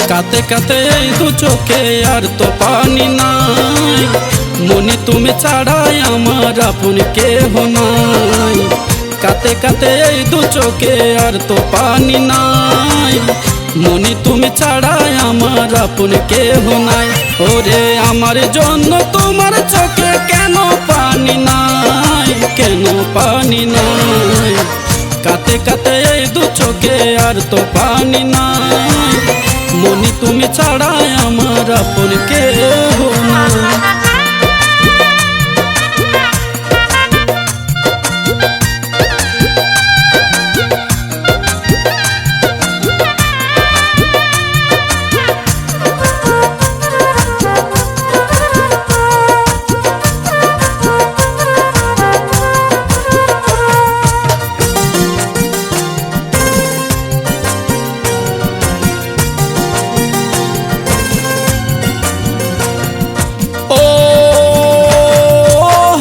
কাতে কাতে এই দু চোখে আর তো পানি নাই, মনি তুমি ছাড়াই আমার আপন কেহ নাই। কাতে কাতে এই দু চোখে আর তো পানি নাই, মনি তুমি ছাড়াই আমার আপন কেহ নাই। ওরে আমার জন্য তোমার চোখে কেন পানি নাই, কেন পানি নাই। কাতে কাতে এই দু চোখে আর তো পানি নাই, মনি তুমি ছাড়াই আমার আপন কেহ নাই।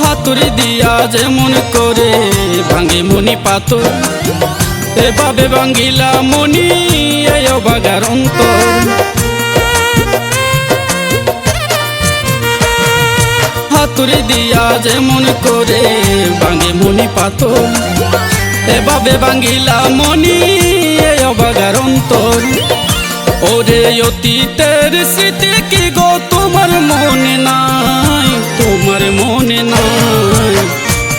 হাতুড়ি দিয়া যেমন করে ভাঙে মনি পাথর, এভাবে ভাঙ্গিলা মনি এই অবাগার অন্তর। হাতুড়ি দিয়া যেমন করে ভাঙে মনি পাথর, এভাবে ভাঙ্গিলা মনি এই অবাগার অন্তর। ওরে অতীতের স্মৃতি কি গো তোমার মনে নাই, তোমার মনে নাই।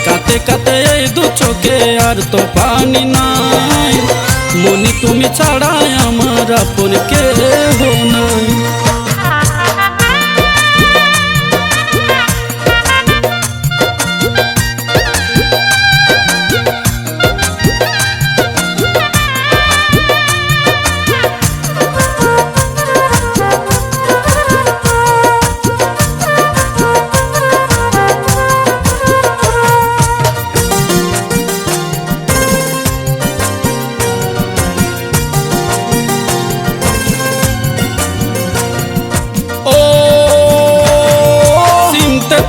কাতে কাতে এই দু চোখে আর তো পানি নাই, মনি তুমি ছাড়াই আমার আপন কেহ নাই।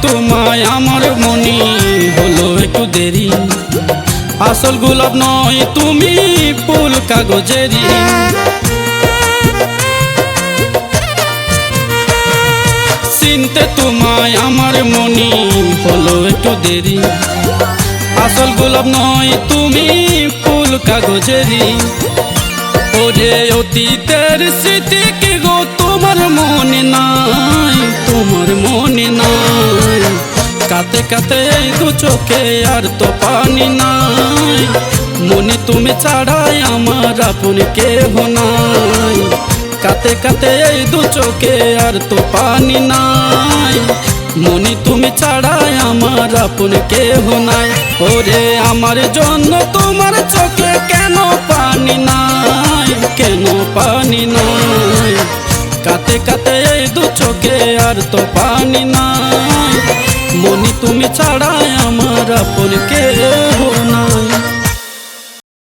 তোমায় আমার মনি হলো একটু দেরি, আসল গোলাপ নয় তুমি ফুল কাগজেরি। চিনতে তোমায় আমার মনি হলো একটু দেরি, আসল গোলাপ নয় তুমি ফুল কাগজেরি। ওরে অতীতের স্মৃতি কি গো তোমার মনে নাই, তোমার মনে নাই। কাতে কাতে এই দু চোখে আর তো পানি নাই, মনি তুমি ছাড়াই আমার আপন কেহ নাই। কাতে কাতে এই দু চোখে আর তো পানি নাই, মনি তুমি ছাড়াই আমার আপন কেহ নাই। ওরে আমার জন্য তোমার চোখে কেন পানি নাই, কেন পানি নাই। কাতে কাতে এই দু চোখে আর তো পানি নাই, মনি তুমি ছাড়াই আমার আপন কেহ নাই।